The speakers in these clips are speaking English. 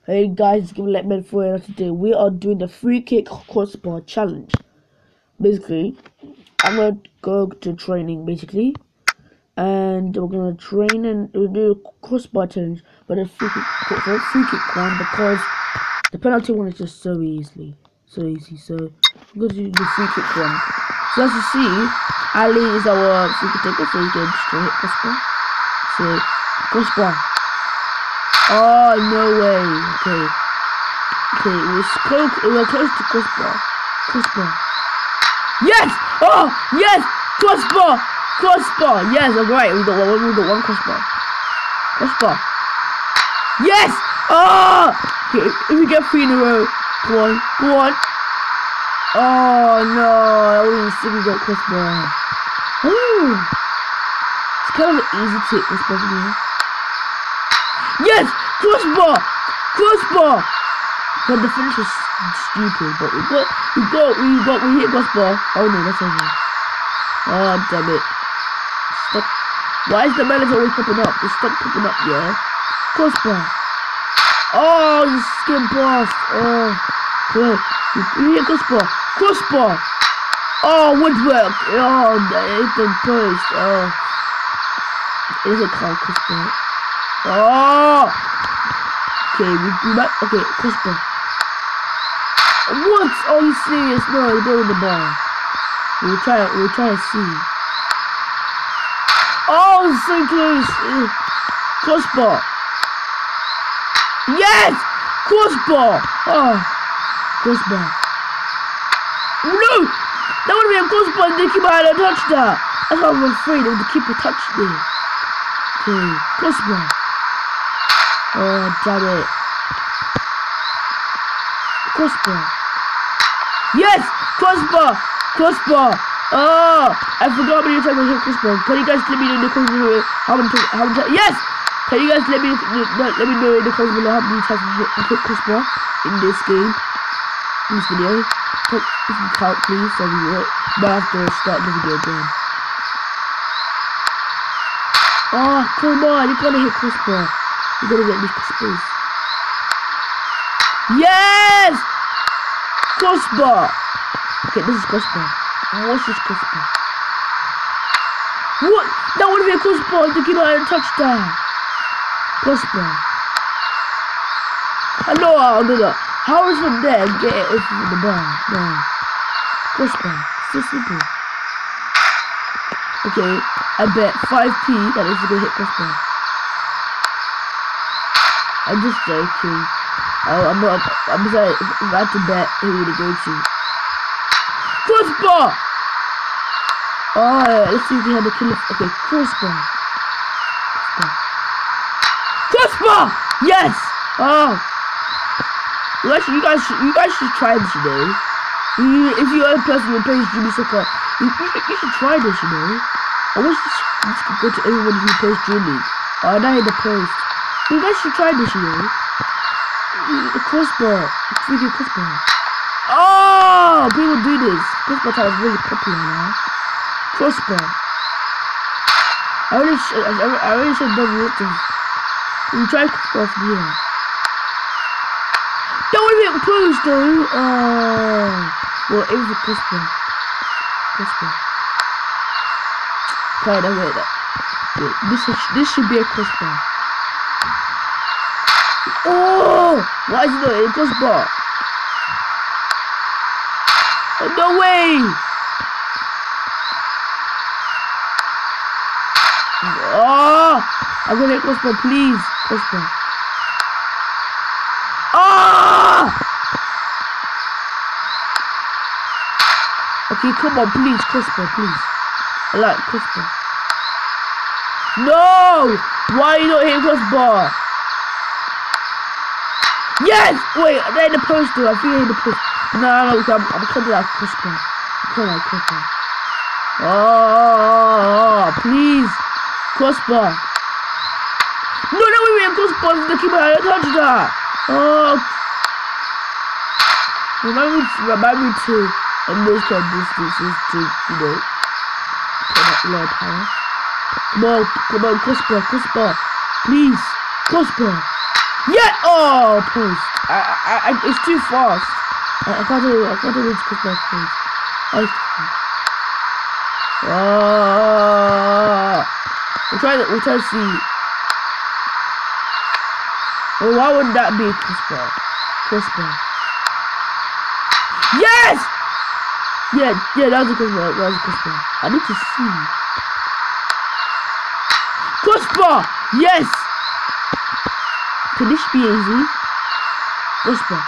Hey guys, it's Let Men for you today. We are doing the free kick crossbar challenge. Basically, I'm gonna go to training and we're gonna train and we'll do a crossbar challenge, but a free kick one because the penalty one is just so easy. So I'm gonna do the free kick one. So as you see, Ali is our free kick taker, so he can straight hit crossbar. So crossbar. Oh, no way. Okay, we're close to crossbar. Yes! Oh, yes! Crossbar! Yes, alright, we got one crossbar. Yes! Oh! Okay, if we get 3 in a row. Go on. Oh, no, I always think we got crossbar. Ooh. It's kind of an easy to hit crossbar for me. Yes! Crossbar! But the finish is stupid, but we hit crossbar. Oh no, that's over. Oh damn it. Stop. Why is the melons always popping up? Just stop popping up, yeah? Crossbar. Oh, you skin blast. Oh, good. We hit crossbar. Oh, woodwork. Oh, it's the post. Oh. It is a car crossbar. Oh! Okay, we back. Okay, crossbar. What? Are you serious? No, you go with the ball. We'll try and see. Oh, so close. Crossbar. Yes! Crossbar. Oh, crossbar. No! That would be a crossbar and the keeper had a touch that. That's why I'm afraid of the keeper touched it. Okay, crossbar. Oh, damn it. Crossbar. Yes! Crossbar! Oh! I forgot how many times I hit crossbar. Can you guys let me know in the comments below how many times? Yes! Can you guys let me know in the comments below how many times I hit crossbar in this game? In this video? If you count, please, so we will. But I have to start the video again. Oh, come on, you gotta hit crossbar. You gotta get this space. Yes! Crossbar! Okay, this is crossbar. What's this crossbar? What? That would be a crossbar to keep out a touchdown. Crossbar. I know how to do that. How is from there and get it off of the bar? No. Crossbar. So simple. Okay, I bet 5p that is gonna hit crossbar. I'm just joking. I'm sorry, if I had to bet who would it go to. Crossbar! Oh, yeah, let's see if we had the killer. Okay, crossbar. Yes! Oh! You guys should try this, you know. If you're a person who plays Jimmy Soccer, you should try this, you know. I wish this could go to everyone who plays Jimmy. Oh, now in the post. You guys should try this, you know. The crossbar. Freaking crossbar. Oh! People do this. Crossbar time is really popular now. Crossbar. I really should double it. You try crossbar from here. That would be a post though. Oh. Well, it was a crossbar. Fine, I made that. This should be a crossbar. Oh! Why is it not a crossbar? Oh, no way! Oh! I'm gonna hit crossbar, please. Crossbar. Oh! Okay, come on, please. Crossbar, please. I like crossbar. No! Why are you not hitting crossbar? Yes! Wait, they're in the post though. I feel in the post. No, I'm coming out crossbar. Oh, please. Crossbar. No, we have crossbar. The keeper had a touch that. Oh. Remind me to those kind of distances to, you know, put up low power. Come on, crossbar. Please. Crossbar. Yeah! Oh, post. It's too fast. I can't do it to crossbar, post. We'll try to see. Well, why would that be crossbar? Crossbar. Yes! Yeah, that was a crossbar. I need to see. Crossbar! Yes! Can this be easy? Crossbar.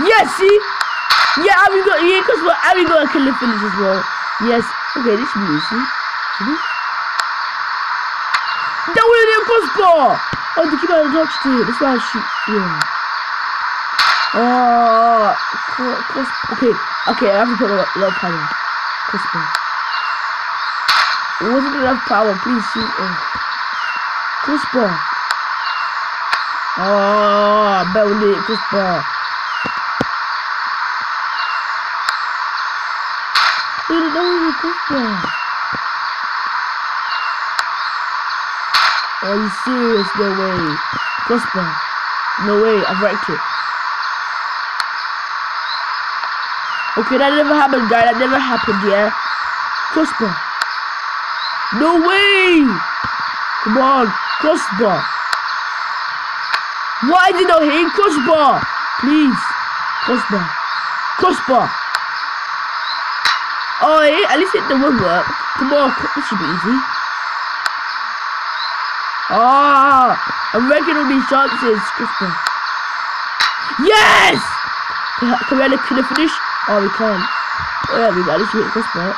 Yes, see? Yeah, we got crossbar, and we got a killer finish as well. Yes. Okay, this should be easy. Should we? That was a crossbar! Oh, the keeper touched it. That's why I shoot. Yeah. Oh, okay, I have to put a lot of power. Crossbar. It wasn't enough power, please shoot. Oh. Crossbar. Oh, barely crossbar. Dude, that was a crossbar. Are you serious? No way. Crossbar. No way, I've wrecked it. Okay, that never happened, guys. That never happened, yeah? Crossbar. No way! Come on, crossbar. Why is it not hitting crossbar? Please. Crossbar. Crossbar. Oh, yeah, at least it didn't work. Come on, this should be easy. Ah, I'm wrecking all these chances. Crossbar. Yes! Can we finish? Oh, we can't. Oh, yeah, we got this hit crossbar.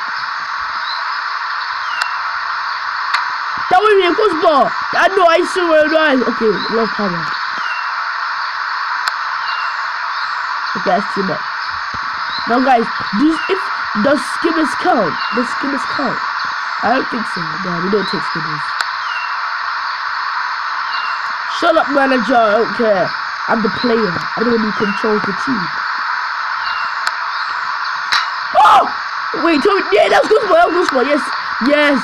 That was a crossbar. I know, I saw it right. Okay, love power. Okay, that's too much. Now, guys, does skimmers count? Does skimmers count? I don't think so. No, we don't take skimmers. Shut up, manager. I don't care. I'm the player. I'm the one who controls the team. Oh! Wait, yeah, that was crossbar. Yes. Yes.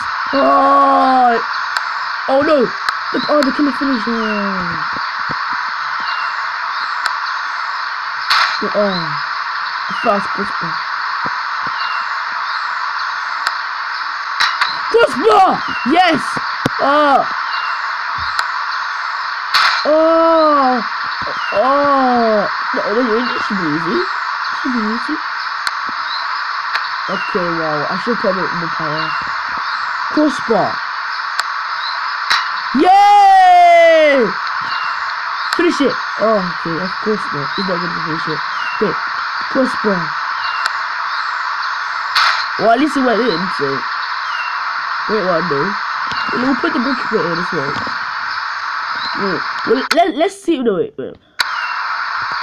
Oh no. Look, oh, the killer finish. Oh. Fast crossbar. Crossbar! Yes! Oh! No, this should be easy. Okay, wow. I should put it in the power. Crossbar. Yay! Finish it. Oh, okay, of course not. He's not going to finish it. Okay, crossbar. Well, at least it went in, so. Wait, what, no? We'll put the goalkeeper in as well. Wait, let's see. No, wait.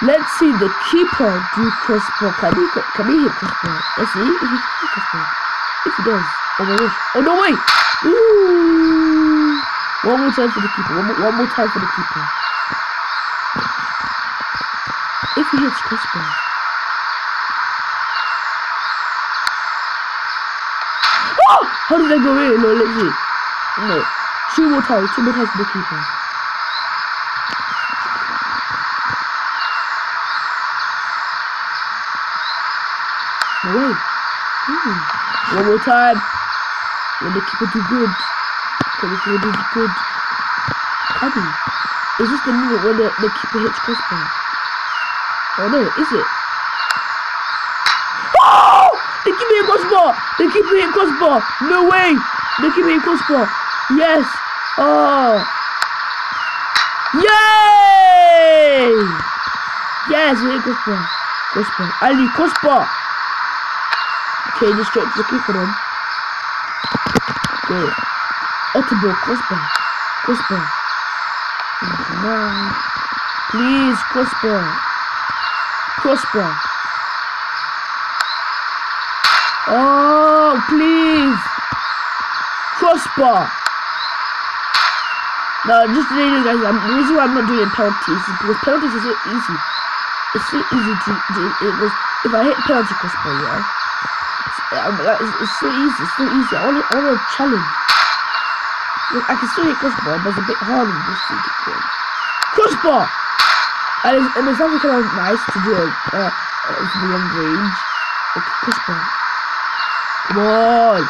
Let's see the keeper do crossbar. Can he hit crossbar? Let's see if he can hit crossbar. If he does. Oh my gosh. Oh no, wait. Ooh. One more time for the keeper. One more time for the keeper. If he hits crossbar. Oh! How did I go in? No, let's see. No. Two more times for the keeper. No way. One more time. When the keeper do good. Can the keeper do good? Can he? Is this the moment when the keeper hits crossbar? Oh no, is it? Oh! The keeper hit crossbar! The keeper hit crossbar! No way! The keeper hit crossbar! Yes! Oh! Yay! Yes, we hit crossbar. Crossbar. Ali, crossbar! Okay, just straight to the keeper then. Okay. Otterbo, crossbar. Crossbar. Come on. Please, crossbar. Crossbar. Oh, please. Crossbar. Now, just to let you guys, the reason why I'm not doing penalties is because penalties are so easy. It's so easy to do. If I hit penalty crossbar, yeah. It's so easy. It's so easy. I want a challenge. Look, I can still hit crossbar, but it's a bit harder to just see it. Crossbar! And it's actually kind of nice to do it from long range. Okay, crossbar. Come on!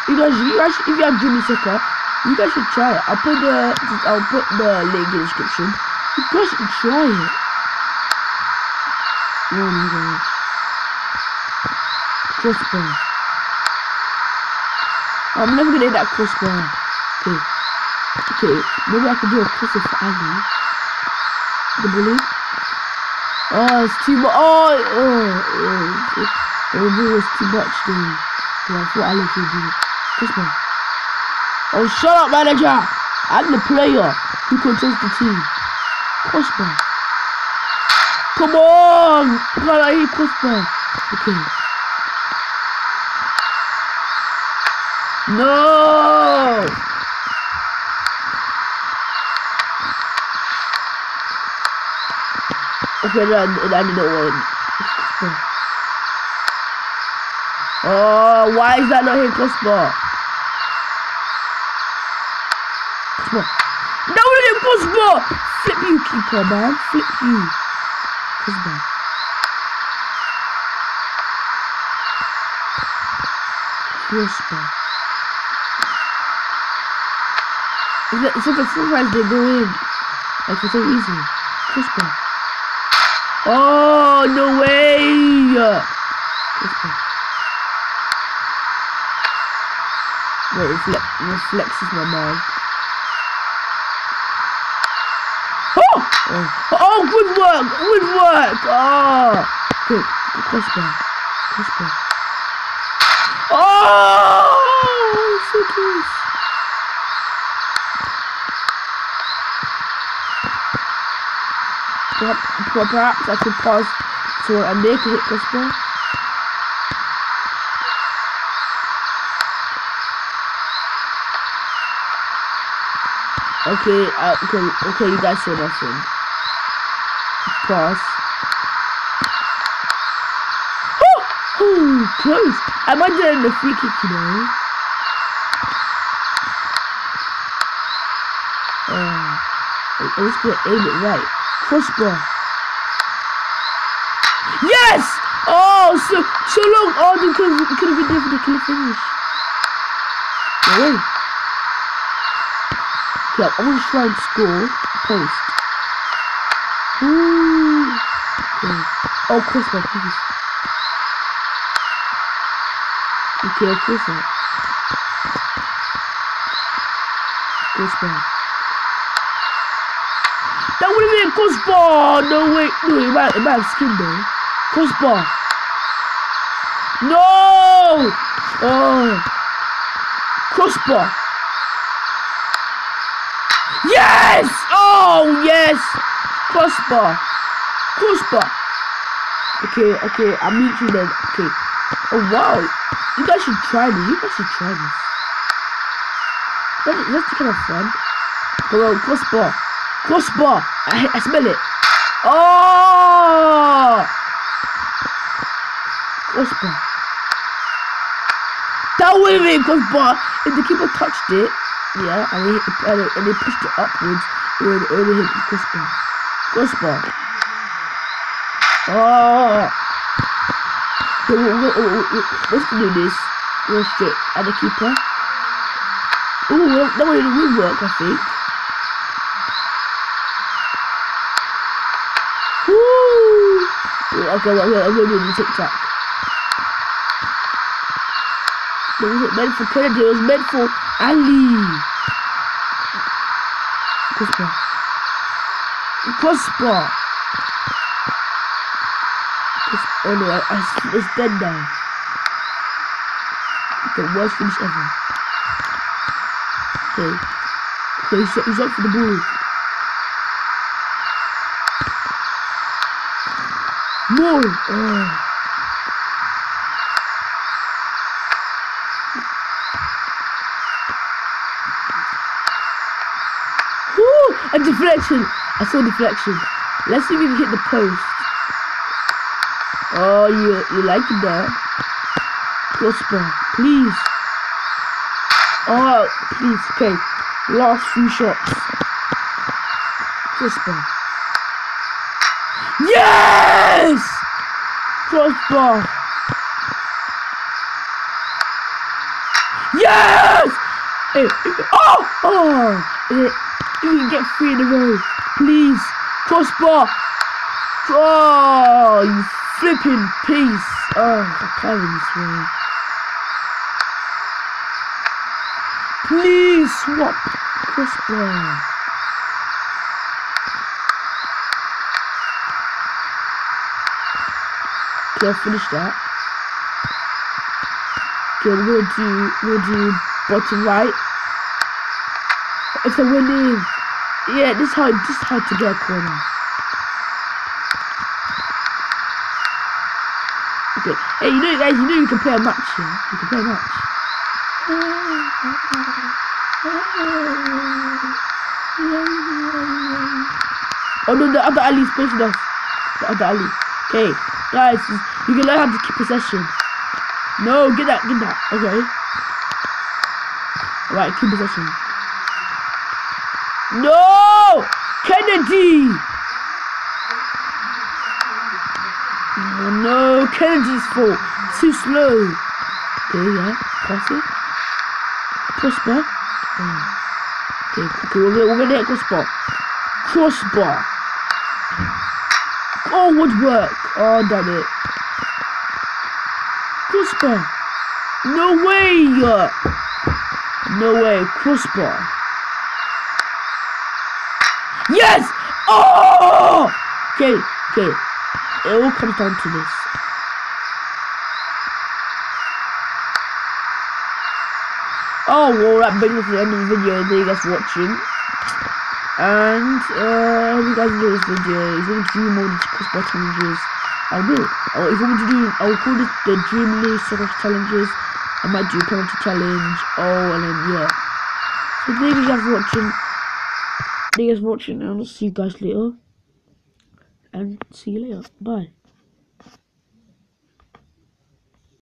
You guys, if you have Jimmy Soccer, you guys should try it. I'll put the link in the description. You guys should try it. Oh my gosh. Crossbar. I'm never gonna hit that crossbar. Okay, maybe I can do a crossbar for Ali. The bully. Oh, it's too much. The ball was too much, dude. I thought Ali could do it. Crossbar. Oh, shut up, manager! I'm the player who controls the team. Crossbar. Come on! God, I hate crossbar. Okay. No! Okay, I didn't win. Oh, why is that not hitting crossbar? Crossbar. No, it didn't crossbar! Flip you, keeper, man. Flip you. Crossbar. Crossbar. Sometimes they go in, like for some reason. Crossbar. Oh, no way! Crossbar. Wait, reflexes my man. Oh, good work! Oh, good. Crossbar. Oh, so close. Perhaps I could pause so I make a hit crossbar. Okay, you guys saw nothing. Pause. Oh, close. I might do it in the free kick, you know. I'm just gonna aim it right. Crossbar. Yes! Oh, so long. Oh, it could have been there for the killer finish. No way. Okay, I'm gonna try and score. Post. Ooh. Okay. Oh, crossbar, please. Okay, of course not. Crossbar. That would have been a crossbar! No, wait. No, it might have skin though. Crossbar. No! Oh. Crossbar. Yes! Oh, yes! Crossbar. Okay, I'm meeting them. Okay. Oh, wow. You guys should try this. That's kind of fun. Come on, crossbar. I smell it. Oh! Crossbar. That would have been crossbar if the keeper touched it. Yeah, and they pushed it upwards. It would only hit the crossbar. Oh! Let's do this. We'll straight at the keeper. Oh, that would work, I think. Okay, well, I'm going to do the tic-tac. Was it meant for Kennedy? It was meant for Ali. Crossbar. Oh no, it's dead now. The worst finish ever. Okay, he's up for the ball. More! Oh. Woo! A deflection! I saw deflection. Let's see if we can hit the post. Oh, you like it there? Crossbar, please. Oh, please. Okay, last few shots. Crossbar. Yes! Crossbar. Yes! Hey, oh! You can get 3 in a row. Please. Crossbar. Oh, you flipping piece. Oh, I can't even swear. Please swap. Crossbar. Okay, I'll finish that. Okay, we'll do bottom right. If they're winning, yeah, this is how to get a corner. Okay, hey, you know, guys, you can play a match here. You can play a match. Oh no, the other alley is facing us. The other alley. Okay, guys, you can learn how to keep possession. No, get that. Okay. Alright, keep possession. No! Kennedy! Oh no, Kennedy's fault. Too slow. Okay, yeah. Pass it. Crossbar. Okay, we're gonna hit crossbar. Crossbar. Oh, would work. Oh, damn it. Crossbar. No way. No way. Crossbar. Yes! Oh! Okay. It all comes down to this. Oh, well, that brings us to the end of the video. Thank you guys for watching. And, I hope you guys enjoyed this video. If you want to do more crossbar challenges, I will. Or if you want me to do, I will call this the Dream League sort of challenges. I might do a penalty challenge. Oh, and then, yeah. So, thank you guys for watching. Thank you guys for watching, and I'll see you guys later. And see you later. Bye.